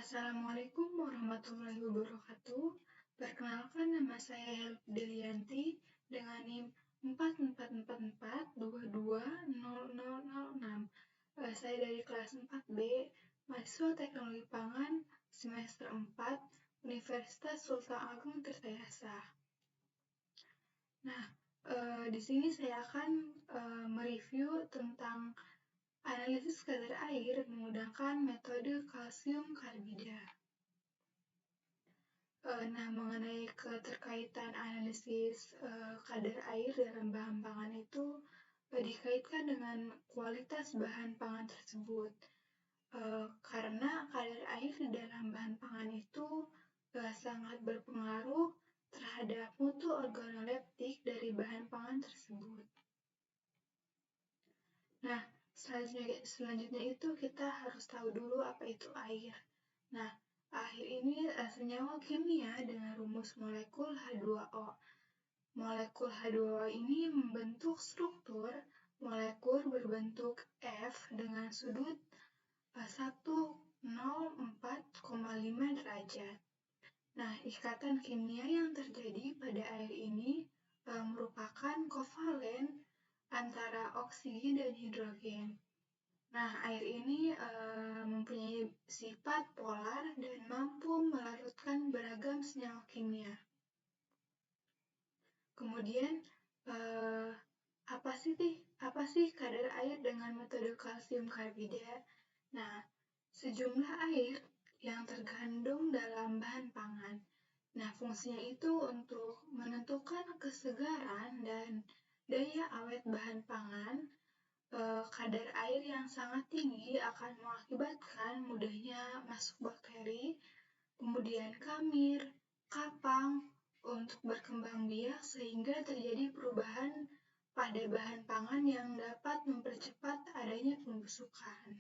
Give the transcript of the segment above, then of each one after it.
Assalamualaikum warahmatullahi wabarakatuh. Perkenalkan, nama saya Helpdelianti dengan NIM 4444220006. Saya dari kelas 4B, mahasiswa Teknologi Pangan semester 4, Universitas Sultan Agung Tirtayasa. Nah, di sini saya akan mereview tentang analisis kadar air menggunakan metode kalsium karbida. Nah, mengenai keterkaitan analisis kadar air dalam bahan pangan itu dikaitkan dengan kualitas bahan pangan tersebut. Karena kadar air di dalam bahan pangan itu sangat berpengaruh terhadap mutu organoleptik dari bahan pangan tersebut. Nah, selanjutnya itu kita harus tahu dulu apa itu air. Nah, air ini senyawa kimia dengan rumus molekul H2O. Molekul H2O ini membentuk struktur molekul berbentuk F dengan sudut 104,5 derajat. Nah, ikatan kimia yang terjadi pada air ini merupakan kovalen antara oksigen dan hidrogen. Nah, air ini mempunyai sifat polar dan mampu melarutkan beragam senyawa kimia. Kemudian, apa sih kadar air dengan metode kalsium karbida? Nah, sejumlah air yang terkandung dalam bahan pangan. Nah, fungsinya itu untuk menentukan kesegaran dan daya awet bahan pangan. Kadar air yang sangat tinggi akan mengakibatkan mudahnya masuk bakteri, kemudian kamir, kapang untuk berkembang biak sehingga terjadi perubahan pada bahan pangan yang dapat mempercepat adanya pembusukan.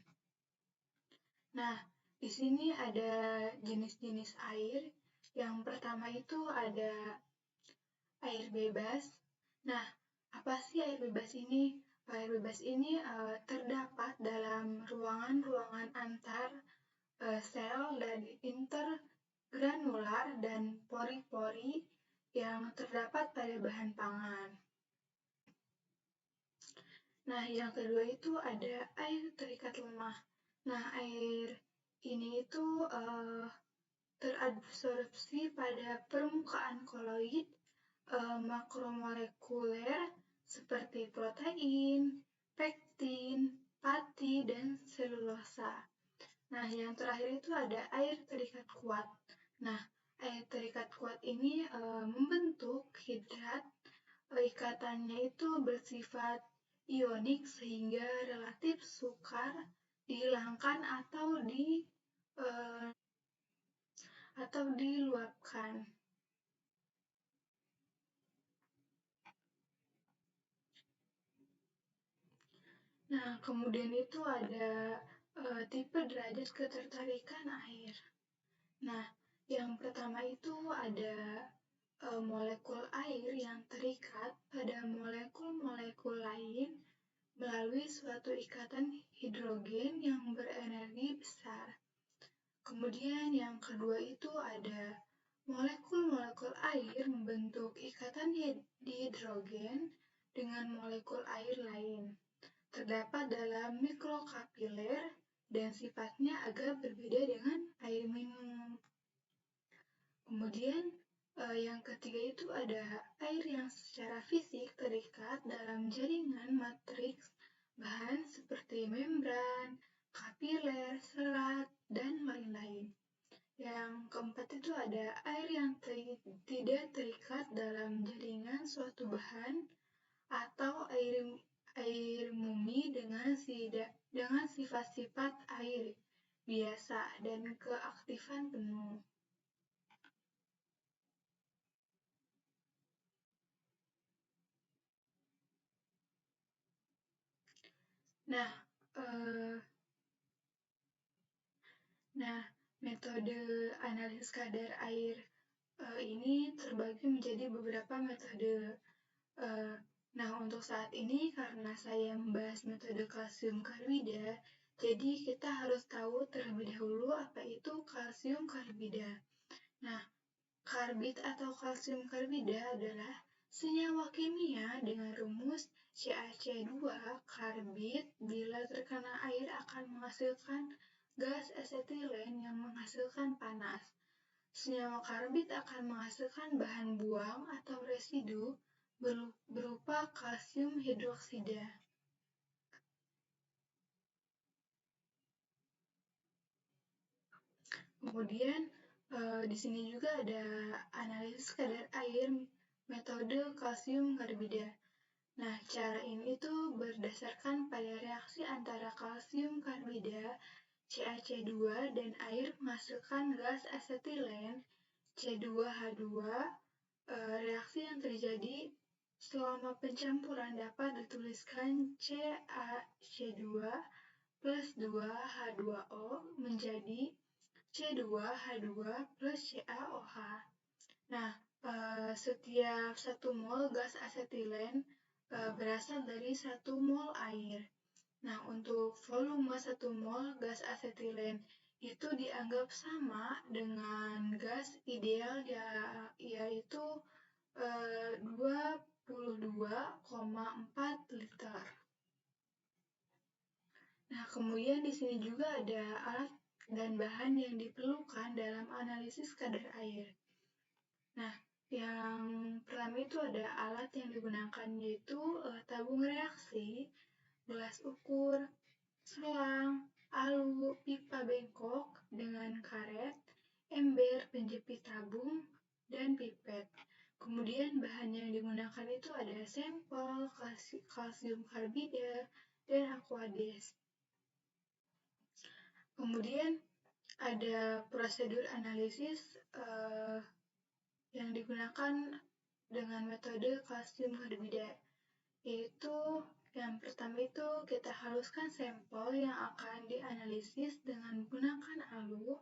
Nah, di sini ada jenis-jenis air. Yang pertama itu ada air bebas. Nah, apa sih air bebas ini? Air bebas ini terdapat dalam ruangan-ruangan antar sel dan intergranular dan pori-pori yang terdapat pada bahan pangan. Nah, yang kedua itu ada air terikat lemah. Nah, air ini itu terabsorpsi pada permukaan koloid makromolekuler seperti protein, pektin, pati, dan selulosa. Nah, yang terakhir itu ada air terikat kuat. Nah, air terikat kuat ini membentuk hidrat, ikatannya itu bersifat ionik sehingga relatif sukar dihilangkan atau diluapkan. Nah, kemudian itu ada tipe derajat ketertarikan air. Nah, yang pertama itu ada molekul air yang terikat pada molekul-molekul lain melalui suatu ikatan hidrogen yang berenergi besar. Kemudian yang kedua itu ada molekul-molekul air membentuk ikatan hidrogen dengan molekul air lain. Terdapat dalam mikrokapiler dan sifatnya agak berbeda dengan air minum. Kemudian yang ketiga itu ada air yang secara fisik terikat dalam jaringan matriks bahan seperti membran, kapiler, serat, dan lain-lain. Yang keempat itu ada air yang tidak terikat dalam jaringan suatu bahan atau air mumi dengan sifat-sifat air biasa dan keaktifan penuh. Nah, metode analisis kadar air ini terbagi menjadi beberapa metode. Nah, untuk saat ini karena saya membahas metode kalsium karbida, jadi kita harus tahu terlebih dahulu dulu apa itu kalsium karbida. Nah, karbid atau kalsium karbida adalah senyawa kimia dengan rumus CaC2 karbid bila terkena air akan menghasilkan gas asetilen yang menghasilkan panas. Senyawa karbid akan menghasilkan bahan buang atau residu berupa kalsium hidroksida. Kemudian di sini juga ada analisis kadar air metode kalsium karbida. Nah, cara ini tuh berdasarkan pada reaksi antara kalsium karbida CaC2 dan air menghasilkan gas asetilen C2H2. Reaksi yang terjadi selama pencampuran dapat dituliskan CaC2 plus 2H2O menjadi C2H2 plus CaOH. Nah, setiap 1 mol gas asetilen berasal dari 1 mol air. Nah, untuk volume 1 mol gas asetilen itu dianggap sama dengan gas ideal yaitu 22,4 liter. Nah, kemudian di sini juga ada alat dan bahan yang diperlukan dalam analisis kadar air. Nah, yang pertama itu ada alat yang digunakan yaitu tabung reaksi, gelas ukur, selang, alu, pipa bengkok dengan karet, ember penjepit tabung, dan pipet. Kemudian bahan yang digunakan itu ada sampel, kalsium karbida, dan aqueous. Kemudian ada prosedur analisis yang digunakan dengan metode kalsium karbida, yaitu yang pertama itu kita haluskan sampel yang akan dianalisis dengan menggunakan alu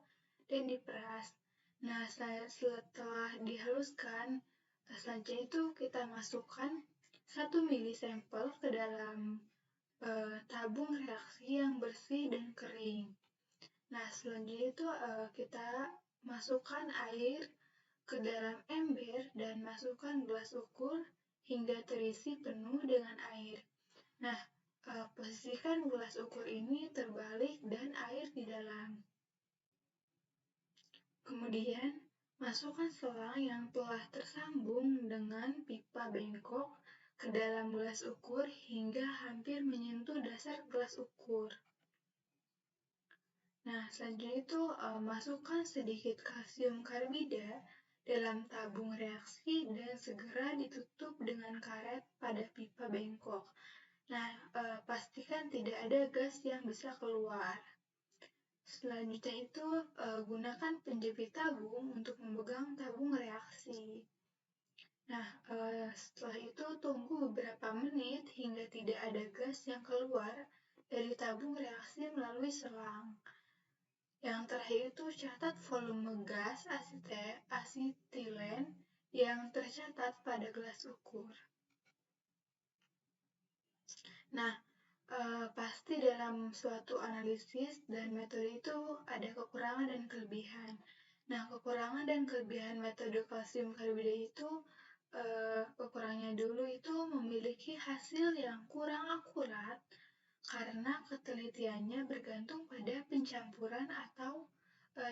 dan diperas. Nah, setelah dihaluskan, selanjutnya itu kita masukkan 1 mili sampel ke dalam tabung reaksi yang bersih dan kering. Nah, selanjutnya itu kita masukkan air ke dalam ember dan masukkan gelas ukur hingga terisi penuh dengan air. Nah, posisikan gelas ukur ini terbalik dan air di dalam. Kemudian, masukkan selang yang telah tersambung dengan pipa bengkok ke dalam gelas ukur hingga hampir menyentuh dasar gelas ukur. Nah, selanjutnya itu masukkan sedikit kalsium karbida dalam tabung reaksi dan segera ditutup dengan karet pada pipa bengkok. Nah, pastikan tidak ada gas yang bisa keluar. Selanjutnya itu gunakan penjepit tabung untuk memegang tabung reaksi. Nah, setelah itu tunggu beberapa menit hingga tidak ada gas yang keluar dari tabung reaksi melalui selang. Yang terakhir itu catat volume gas asetilen yang tercatat pada gelas ukur. Nah, pasti dalam suatu analisis dan metode itu ada kekurangan dan kelebihan. Nah, kekurangan dan kelebihan metode kalsium karbida itu kekurangannya dulu itu memiliki hasil yang kurang akurat karena ketelitiannya bergantung pada pencampuran atau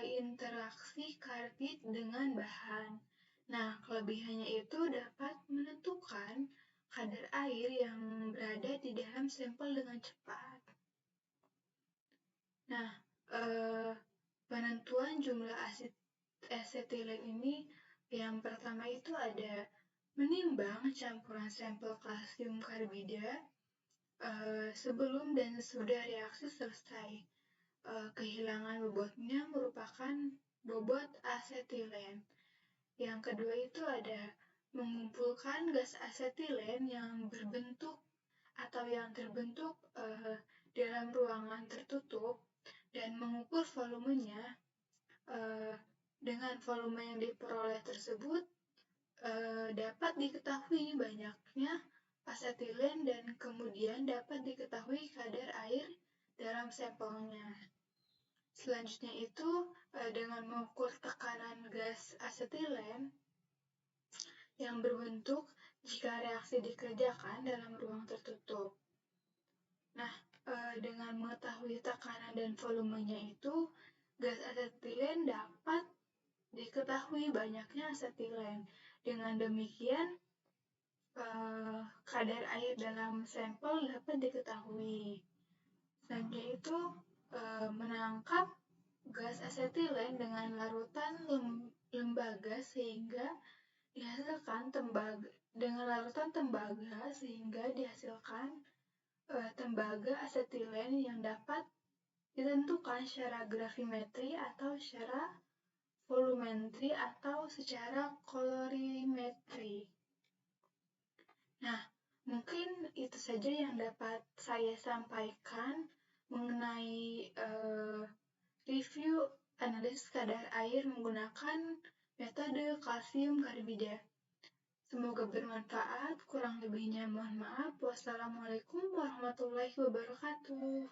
interaksi karbid dengan bahan. Nah, kelebihannya itu dapat menentukan kadar air yang berada di dalam sampel dengan cepat. Nah, penentuan jumlah asetilen ini yang pertama itu ada menimbang campuran sampel kalsium karbida sebelum dan sesudah reaksi selesai. Kehilangan bobotnya merupakan bobot asetilen. Yang kedua itu ada mengumpulkan gas asetilen yang berbentuk atau yang terbentuk dalam ruangan tertutup dan mengukur volumenya. Dengan volume yang diperoleh tersebut dapat diketahui banyaknya asetilen dan kemudian dapat diketahui kadar air dalam sampelnya. Selanjutnya itu dengan mengukur tekanan gas asetilen yang berbentuk jika reaksi dikerjakan dalam ruang tertutup. Nah, dengan mengetahui tekanan dan volumenya itu, gas asetilen dapat diketahui banyaknya asetilen. Dengan demikian, kadar air dalam sampel dapat diketahui. Selanjutnya itu menangkap gas asetilen dengan larutan lembaga sehingga dihasilkan tembaga asetilen yang dapat ditentukan secara gravimetri atau secara volumetri atau secara kolorimetri. Nah, mungkin itu saja yang dapat saya sampaikan mengenai review analisis kadar air menggunakan metode kalsium karbida. Semoga bermanfaat, kurang lebihnya mohon maaf. Wassalamualaikum warahmatullahi wabarakatuh.